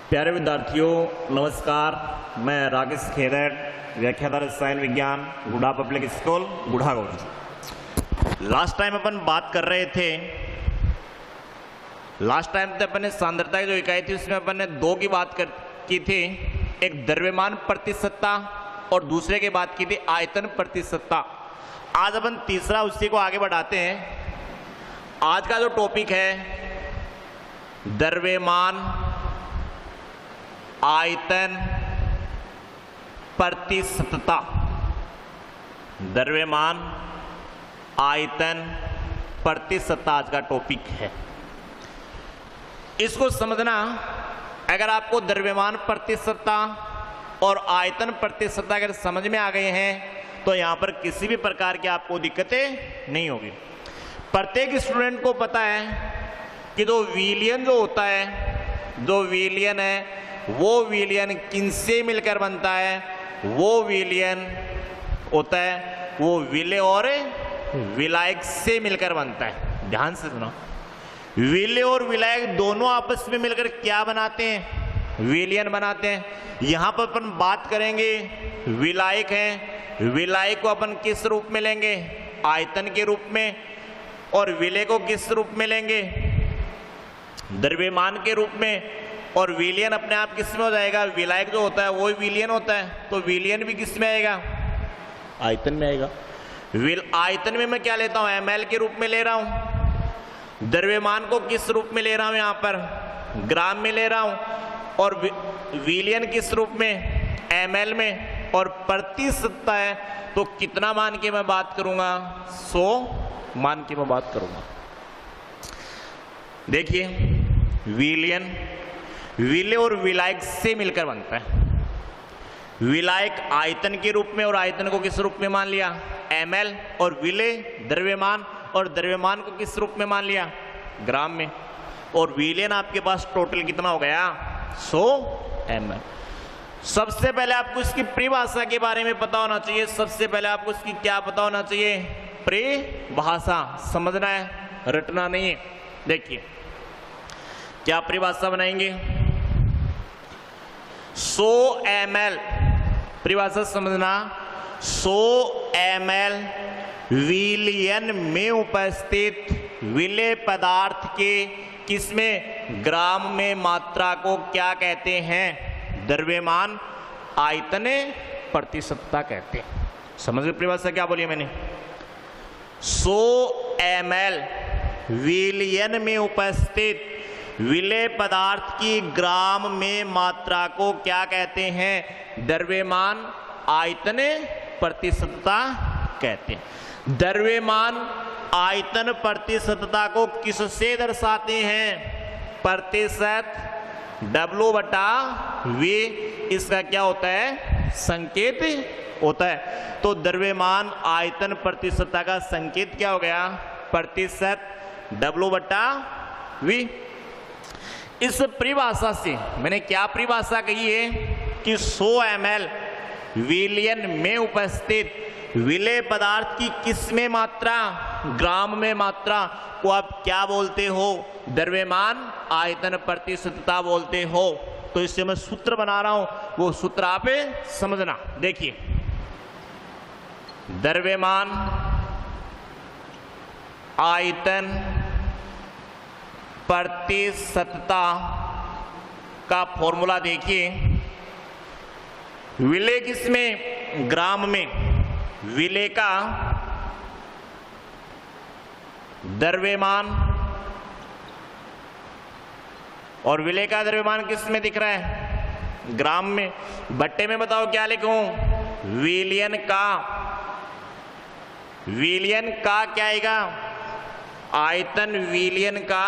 प्यारे विद्यार्थियों नमस्कार। मैं राकेश खेदड़, व्याख्याता रसायन विज्ञान, Gudha public school, Gudha Gaur. Last time अपन बात कर रहे थे, लास्ट टाइम तो अपन ने सांद्रता की जो इकाई थी उसमें अपन ने दो की बात की थी, एक द्रव्यमान प्रतिशतता और दूसरे की बात की थी आयतन प्रतिशतता। आज अपन तीसरा उसी को आगे बढ़ाते हैं। आज का जो टॉपिक है द्रव्यमान आयतन प्रतिशतता। द्रव्यमान आयतन प्रतिशतता आज का टॉपिक है। इसको समझना, अगर आपको द्रव्यमान प्रतिशतता और आयतन प्रतिशतता अगर समझ में आ गए हैं तो यहां पर किसी भी प्रकार की आपको दिक्कतें नहीं होगी। प्रत्येक स्टूडेंट को पता है कि जो विलयन जो होता है, जो विलयन है वो विलयन किनसे मिलकर बनता है? वो विलयन होता है वो विलेय और विलायक से मिलकर बनता है। ध्यान से सुनो, विलेय और विलायक दोनों आपस में मिलकर क्या बनाते हैं? विलयन बनाते हैं। यहां पर अपन बात करेंगे विलायक है। विलायक को अपन किस रूप में लेंगे? आयतन के रूप में। और विलेय को किस रूप में लेंगे? द्रव्यमान के रूप में। और विलयन अपने आप किस में हो जाएगा? विलायक जो होता है वो विलयन होता है, तो विलयन भी किस में आएगा? आयतन में आएगा। आयतन में मैं क्या लेता हूं? ml के रूप में ले रहा हूं। द्रव्यमान को किस रूप में ले रहा हूं? यहां पर ग्राम में ले रहा हूं। और विलयन किस रूप में? ml में। और प्रतिशतता है तो कितना मान के मैं बात करूंगा? 100 मान के मैं बात करूंगा। देखिए, विलयन विलेय और विलायक से मिलकर बनता है। विलायक आयतन के रूप में, और आयतन को किस रूप में मान लिया? ml। और विलेय द्रव्यमान, और द्रव्यमान को किस रूप में मान लिया? ग्राम में। और विलयन आपके पास टोटल कितना हो गया? 100 ml। सबसे पहले आपको इसकी परिभाषा के बारे में पता होना चाहिए। सबसे पहले आपको इसकी क्या पता होना चाहिए? परिभाषा। समझना है, रटना नहीं है। देखिए क्या परिभाषा बनाएंगे? 100 ml परिभाषा समझना। 100 ml विलयन में उपस्थित विलेय पदार्थ के किसमें? ग्राम में मात्रा को क्या कहते हैं? द्रव्यमान आयतन प्रतिशतता कहते हैं। समझ गए परिभाषा क्या बोली मैंने? 100 ml विलयन में उपस्थित विलेय पदार्थ की ग्राम में मात्रा को क्या कहते हैं? द्रव्यमान आयतन प्रतिशतता कहते हैं। द्रव्यमान आयतन प्रतिशतता को किससे दर्शाते हैं? प्रतिशत W/V। इसका क्या होता है? संकेत होता है। तो द्रव्यमान आयतन प्रतिशतता का संकेत क्या हो गया? प्रतिशत W/V। इस परिभाषा से मैंने क्या परिभाषा कही है कि 100 ml विलयन में उपस्थित विलेय पदार्थ की किस में मात्रा? ग्राम में मात्रा को आप क्या बोलते हो? द्रव्यमान आयतन प्रतिशतता बोलते हो। तो इससे मैं सूत्र बना रहा हूं, वो सूत्र आप समझना। देखिए, द्रव्यमान आयतन प्रतिशतता का फॉर्मूला देखिए। विलेय किसमें? ग्राम में। विलेय का द्रव्यमान, और विलेय का द्रव्यमान किस में दिख रहा है? ग्राम में। बट्टे में बताओ क्या लिखूं? विलयन का। विलयन का क्या आएगा? आयतन। विलयन का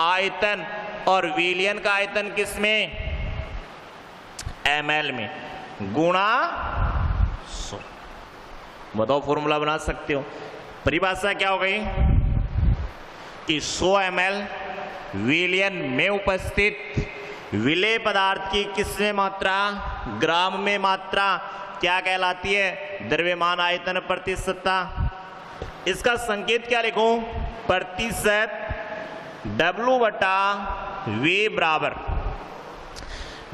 आयतन। और विलयन का आयतन किस में? ml में। गुणा 100। बताओ फॉर्मूला बना सकते हो। परिभाषा क्या हो गई कि 100 ml विलयन में उपस्थित विलेय पदार्थ की किसमें मात्रा? ग्राम में मात्रा क्या कहलाती है? द्रव्यमान आयतन प्रतिशतता। इसका संकेत क्या लिखूं? प्रतिशत W/V बराबर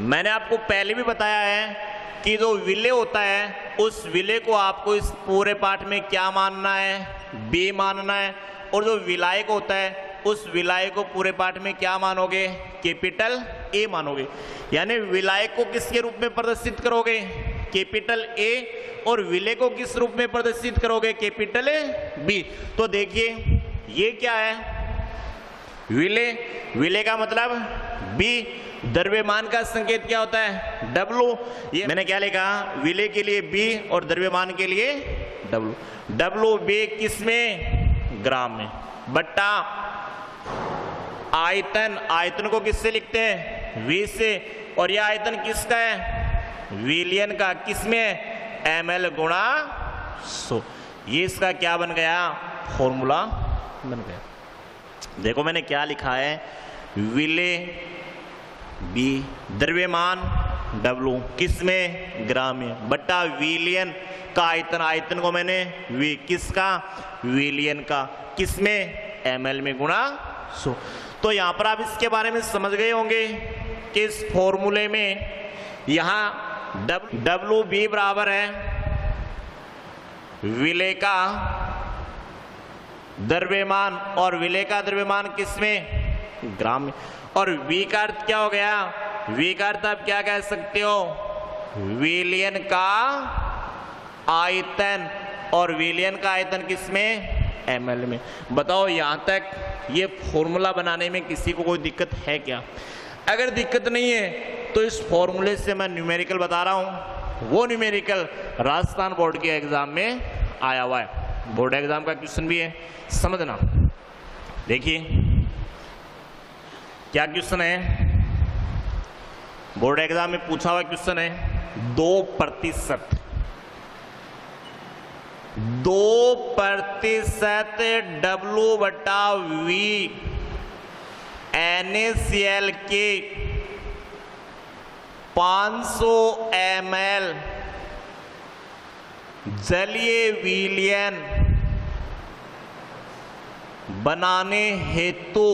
मैंने आपको पहले भी बताया है कि जो विलेय होता है उस विलेय को आपको इस पूरे पाठ में क्या मानना है, बी मानना है, और जो विलायक होता है उस विलायक को पूरे पाठ में क्या मानोगे, कैपिटल ए मानोगे। यानी विलायक को किसके रूप में प्रदर्शित करोगे, कैपिटल ए, और विलेय को किस रूप में प्रदर्शित करोगे, कैपिटल बी। तो देखिए ये क्या है, विलेय, विलेय का मतलब बी, द्रव्यमान का संकेत क्या होता है, डब्लू। ये मैंने क्या लिखा, विलेय के लिए बी और द्रव्यमान के लिए डब्लू। डब्लू बी किस में, ग्राम में, बट्टा आयतन, आयतन को किससे लिखते हैं, वी से, और यह आयतन किसका है, विलियन का, किसमें, ml गुणा 100। ये इसका क्या बन गया, फॉर्मूला बन गया। देखो मैंने क्या लिखा है, विलेय बी, द्रव्यमान डब्लू, किसमें, ग्राम में, बट्टा विलियन का आयतन, आयतन को मैंने वी, किसका, विलियन का, किसमें, ml में गुणा 100। तो यहां पर आप इसके बारे में समझ गए होंगे कि इस फॉर्मूले में यहां डब्लू बी बराबर है विलेय का द्रव्यमान, और विलेय का द्रव्यमान किसमें, ग्राम में, और वी का अर्थ क्या हो गया, वी का अर्थ आप क्या कह सकते हो, विलियन का आयतन, और विलियन का आयतन किसमें, ml में। बताओ यहां तक ये फॉर्मूला बनाने में किसी को कोई दिक्कत है क्या? अगर दिक्कत नहीं है तो इस फॉर्मूले से मैं न्यूमेरिकल बता रहा हूं, वो न्यूमेरिकल राजस्थान बोर्ड के एग्जाम में आया हुआ है, बोर्ड एग्जाम का क्वेश्चन भी है, समझना। देखिए क्या क्वेश्चन है, बोर्ड एग्जाम में पूछा हुआ क्वेश्चन है, 2% 2% डब्लू बटा वी NaCl के 500 ml जलीय विलयन बनाने हेतु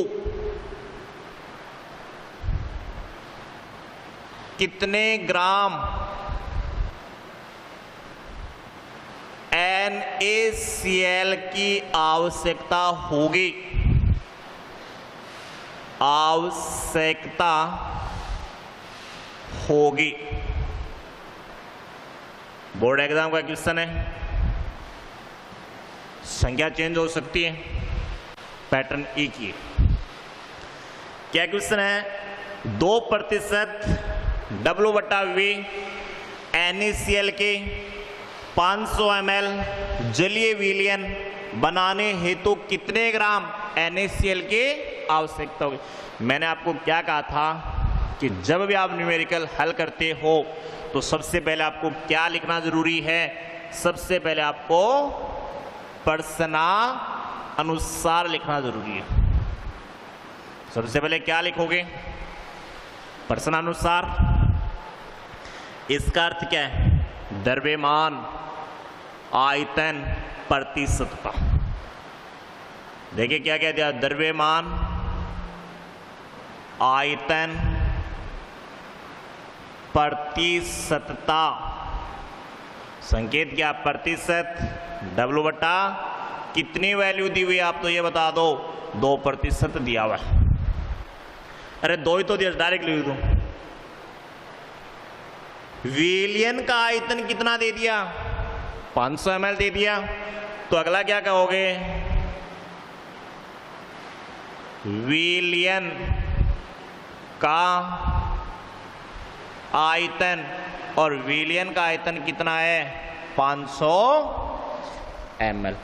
कितने ग्राम NaCl की आवश्यकता होगी, आवश्यकता होगी। बोर्ड एग्जाम का क्वेश्चन है, संख्या चेंज हो सकती है, पैटर्न एक ही। क्या क्वेश्चन है, 2% डब्लू बटा वी NaCl के 500 ml जलीय विलयन बनाने हेतु कितने ग्राम NaCl के आवश्यकता होगी। मैंने आपको क्या कहा था कि जब भी आप न्यूमेरिकल हल करते हो तो सबसे पहले आपको क्या लिखना जरूरी है, सबसे पहले आपको प्रश्नानुसार लिखना जरूरी है। सबसे पहले क्या लिखोगे, प्रश्नानुसार। इसका अर्थ क्या है, द्रव्यमान आयतन प्रतिशतता। देखिए क्या कह दिया, द्रव्यमान आयतन प्रतिशतता, संकेत क्या, प्रतिशत, डब्लू बटा कितनी वैल्यू दी हुई आप तो ये बता दो, 2% दिया हुआ है। अरे 2 ही तो दिया, डायरेक्ट लिख दो। विलयन का आयतन कितना दे दिया, 500 ml दे दिया, तो अगला क्या कहोगे, विलयन का आयतन, और विलयन का आयतन कितना है, 500 ml।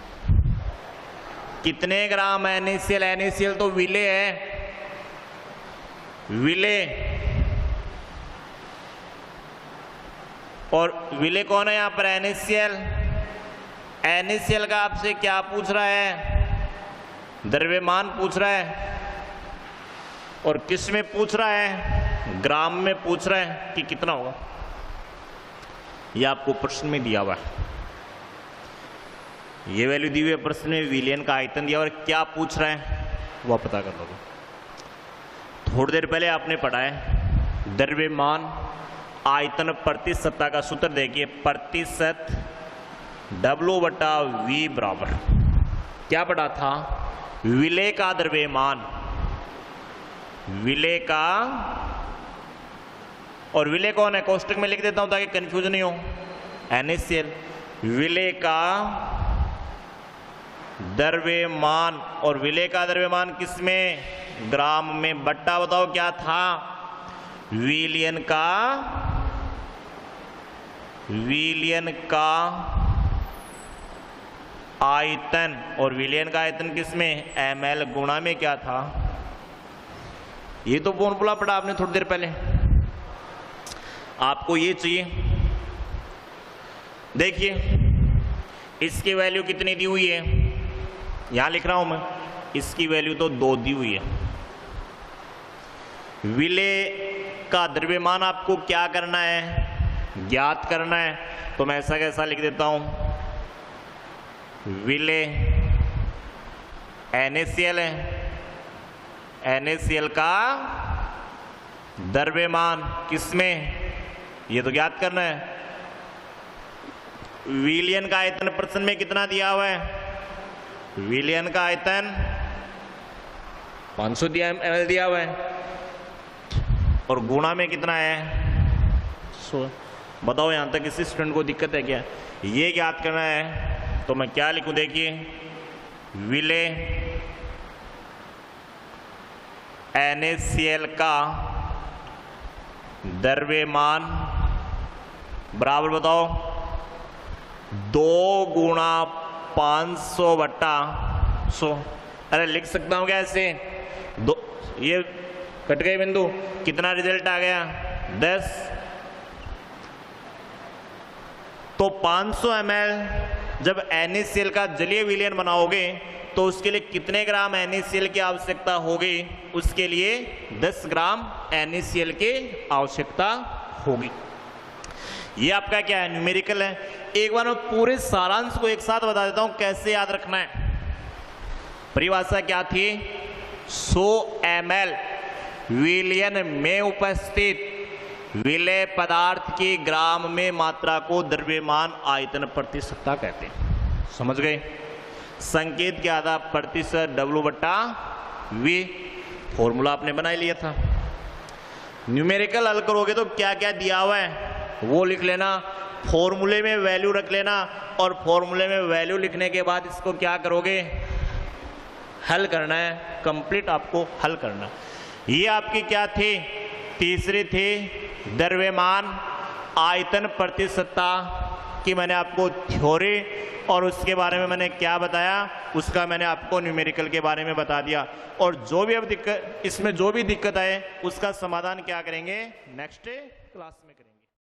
कितने ग्राम NaCl, NaCl तो विलेय है, विलेय, और विलेय कौन है यहां पर, NaCl। NaCl का आपसे क्या पूछ रहा है, द्रव्यमान पूछ रहा है, और किस में पूछ रहा है, ग्राम में पूछ रहा है कि कितना होगा। यह आपको प्रश्न में दिया हुआ है, ये वैल्यू दी हुई है प्रश्न में, विलयन का आयतन दिया, और क्या पूछ रहा है वह पता कर लोगे। थोड़ी देर पहले आपने पढ़ा है द्रव्यमान आयतन प्रतिशतता का सूत्र देखिए, प्रतिशत W/V बराबर क्या पढ़ा था, विलेय का द्रव्यमान, विलेय का, और विलेय कौन है, कोष्टक में लिख देता हूं ताकि कंफ्यूज नहीं हो, NaCl, विलेय का द्रव्यमान, और विलेय का द्रव्यमान किसमें, ग्राम में, बट्टा बताओ क्या था, विलयन का आयतन, और विलयन का आयतन किसमें, ml, गुणा में क्या था, ये तो फॉर्मूला पढ़ा आपने थोड़ी देर पहले, आपको ये चाहिए। देखिए इसकी वैल्यू कितनी दी हुई है, यहां लिख रहा हूं मैं, इसकी वैल्यू तो 2 दी हुई है। विलेय का द्रव्यमान आपको क्या करना है, ज्ञात करना है, तो मैं ऐसा कैसा लिख देता हूं, विलेय NaCl है, NaCl का द्रव्यमान किसमें, ये तो ज्ञात करना है। विलयन का आयतन प्रश्न में कितना दिया हुआ है, विलयन का आयतन 500 ml दिया हुआ है, और गुणा में कितना है 100। बताओ यहां तक किसी स्टूडेंट को दिक्कत है क्या, ये ज्ञात करना है, तो मैं क्या लिखूं, देखिए विलेय NaCl का द्रव्यमान बराबर बताओ 2 गुणा 500/100। अरे लिख सकता हूं क्या ऐसे, दो, ये कट गए बिंदु, कितना रिजल्ट आ गया 10। तो 500 ml जब NaCl का जलीय विलयन बनाओगे तो उसके लिए कितने ग्राम NaCl की आवश्यकता होगी, उसके लिए 10 ग्राम NaCl की आवश्यकता होगी। ये आपका क्या है, न्यूमेरिकल है। एक बार मैं पूरे सारांश को एक साथ बता देता हूं कैसे याद रखना है। परिभाषा क्या थी, 100 ml विलयन में उपस्थित विलेय पदार्थ की ग्राम में मात्रा को द्रव्यमान आयतन प्रतिशतता कहते हैं। समझ गए, संकेत क्या था, प्रतिशत W/V, फॉर्मूला आपने बना लिया था। न्यूमेरिकल हल करोगे तो क्या क्या दिया हुआ है वो लिख लेना, फॉर्मूले में वैल्यू रख लेना, और फॉर्मूले में वैल्यू लिखने के बाद इसको क्या करोगे, हल करना है, कंप्लीट आपको हल करना। ये आपकी क्या थी, तीसरी थी द्रव्यमान आयतन प्रतिशतता की मैंने आपको थ्योरी, और उसके बारे में मैंने क्या बताया, उसका मैंने आपको न्यूमेरिकल के बारे में बता दिया। और जो भी अब दिक्कत, इसमें जो भी दिक्कत आए उसका समाधान क्या करेंगे नेक्स्ट क्लास में।